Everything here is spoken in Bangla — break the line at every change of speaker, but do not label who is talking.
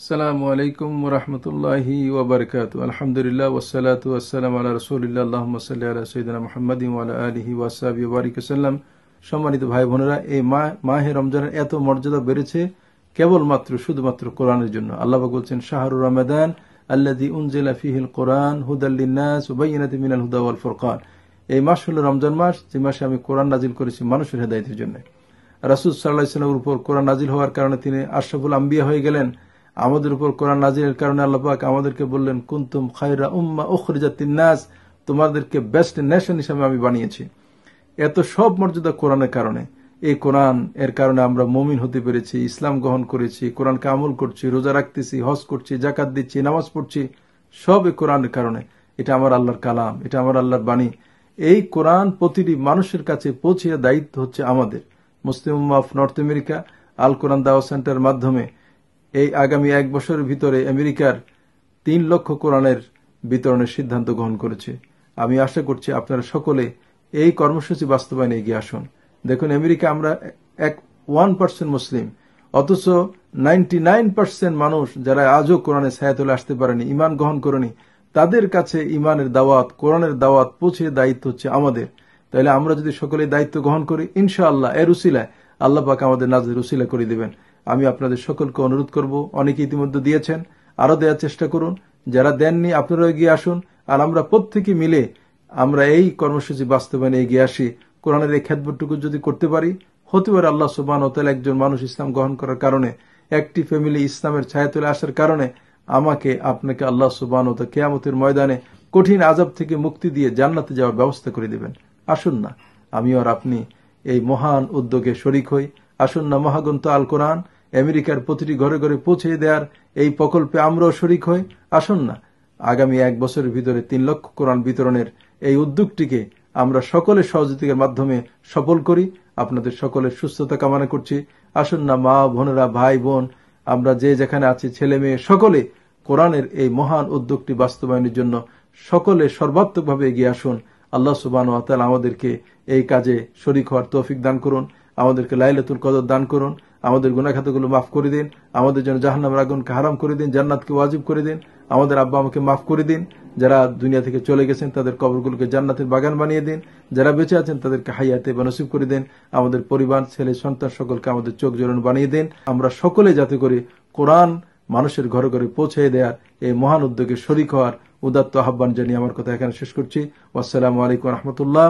আসসালামু আলাইকুম ওরহমতুল্লাহি ওবরকাতু। আলহামদুলিল্লাহ ওয়াসসালাতু ওয়াসসালামু আলা রাসূলিল্লাহ আল্লাহুম্মা সাল্লি আলা সাইয়্যিদিনা মুহাম্মাদিন ওয়া আলা আলিহি ওয়া সাহবিহি ওয়া বারিক ওয়াসাল্লাম। সম্মানিত ভাই বোনেরা, এই মাহে রমজানের এত মর্যাদা বেড়েছে কেবলমাত্র শুধুমাত্র কোরআনের জন্য। আল্লাহ পাক বলছেন, শাহরুর রমাদান আল্লাযী উনজিলা ফীহিল কোরআন হুদাল লিন-নাস ওয়া বায়্যিনাতিন মিনাল হুদা ওয়াল ফুরকান। এই মাস হলো রমজান মাস, যে মাসে আমি কোরআন নাজিল করেছি মানুষের হেদায়েতের জন্য। রাসূল সাল্লাল্লাহু আলাইহি ওয়াসাল্লামের উপর কোরআন নাজিল হওয়ার কারণে তিনি আশরাফুল আম্বিয়া হয়ে গেলেন। আমাদের উপর কোরআন নাজিলের কারণে আল্লাহ পাক আমাদেরকে বললেন, কুনতুম খায়রা উম্মাহ উখরিজাত লিন-নাস, তোমাদেরকে বেস্ট নেশন হিসেবে আমি বানিয়েছি। এত সব মর্যাদা কোরআনের কারণে। এই কোরআন এর কারণে আমরা মুমিন হতে পেরেছি, ইসলাম গ্রহণ করেছি, কোরআনকে আমল করছি, রোজা রাখতেছি, হজ করছি, যাকাত দিচ্ছি, নামাজ পড়ছি, সব এই কোরআনের কারণে। এটা আমার আল্লাহর কালাম, এটা আমার আল্লাহর বাণী। এই কোরআন প্রতিটি মানুষের কাছে পৌঁছে দায়িত্ব হচ্ছে আমাদের। মুসলিম উম্মাহ অফ নর্থ আমেরিকা আল কোরআন দাওয়াত সেন্টারের মাধ্যমে এই আগামী 1 বছরের ভিতরে আমেরিকার 3 লক্ষ কোরআনের বিতরণের সিদ্ধান্ত গ্রহণ করেছে। আমি আশা করছি আপনারা সকলে এই কর্মসূচি বাস্তবায়নে এগিয়ে আসুন। দেখুন, আমেরিকা আমরা 1% মুসলিম, অথচ 99% মানুষ যারা আজও কোরআনের ছায়াতলে আসতে পারেনি, ইমান গ্রহণ করেনি, তাদের কাছে ইমানের দাওয়াত, কোরআনের দাওয়াত পৌঁছে দায়িত্ব হচ্ছে আমাদের। তাহলে আমরা যদি সকলে দায়িত্ব গ্রহণ করি, ইনশাআল্লাহ এর উসিলায় আল্লাহ পাক আমাদের নাজের উসিলা করে দিবেন। আমি আপনাদের সকলকে অনুরোধ করব, অনেকে ইতিমধ্যে দিয়েছেন, আরো দেওয়ার চেষ্টা করুন। যারা দেননি আপনারা এগিয়ে আসুন, আর আমরা প্রত্যেকে মিলে আমরা এই কর্মসূচি বাস্তবায়নে এগিয়ে আসি। কোরআনের এই খেদমতটুকু যদি করতে পারি, হতে পারে আল্লাহ সুবহানাহু ওয়া তাআলা একজন মানুষ ইসলাম গ্রহণ করার কারণে, একটি ফ্যামিলি ইসলামের ছায়াতলে আসার কারণে আমাকে আপনাকে আল্লাহ সুবহানাহু ওয়া তাআলা কিয়ামতের ময়দানে কঠিন আযাব থেকে মুক্তি দিয়ে জান্নাতে যাওয়ার ব্যবস্থা করে দিবেন। আসুন না আমি আর আপনি এই মহান উদ্যোগে শরীক হই। আসুন না মহাগ্রন্থ আল কোরআন আমেরিকার প্রতিটি ঘরে ঘরে পৌঁছে দেওয়ার এই প্রকল্পে আমরাও শরীক হই। আসুন না আগামী 1 বছরের ভিতরে 3 লক্ষ কোরআন বিতরণের এই উদ্যোগটিকে আমরা সকলের সহযোগিতার মাধ্যমে সফল করি। আপনাদের সকলের সুস্থতা কামনা করছি। আসুন না মা বোনেরা, ভাই বোন, আমরা যে যেখানে আছি, ছেলে মেয়ে, সকলে কোরআনের এই মহান উদ্যোগটি বাস্তবায়নের জন্য সকলে সর্বাত্মকভাবে এগিয়ে আসুন। আল্লাহ সুবহানাহু ওয়া তাআলা আমাদেরকে এই কাজে শরীক হওয়ার তৌফিক দান করুন, আমাদেরকে লাইলাতুল কদর দান করুন, আমাদের গুনাহ খাতাগুলো মাফ করে দিন, আমাদের জন্য জাহান্নামের আগুনকে হারাম করে দিন, জান্নাতকে ওয়াজিব করে দিন, আমাদের আব্বা আমাকে মাফ করে দিন। যারা দুনিয়া থেকে চলে গেছেন তাদের কবরগুলোকে জান্নাতের বাগান বানিয়ে দিন, যারা বেঁচে আছেন তাদেরকে হায়াতে নসিব করে দিন, আমাদের পরিবার, ছেলে সন্তান সকলকে আমাদের চোখ জোড়ানো বানিয়ে দিন। আমরা সকলে যাতে করে কোরআন মানুষের ঘরে ঘরে পৌঁছে দেওয়ার এই মহান উদ্যোগে শরীক হওয়ার উদাত্ত আহ্বান জানিয়ে আমার কথা এখানে শেষ করছি। আসসালামু আলাইকুম ওয়া রাহমাতুল্লাহ।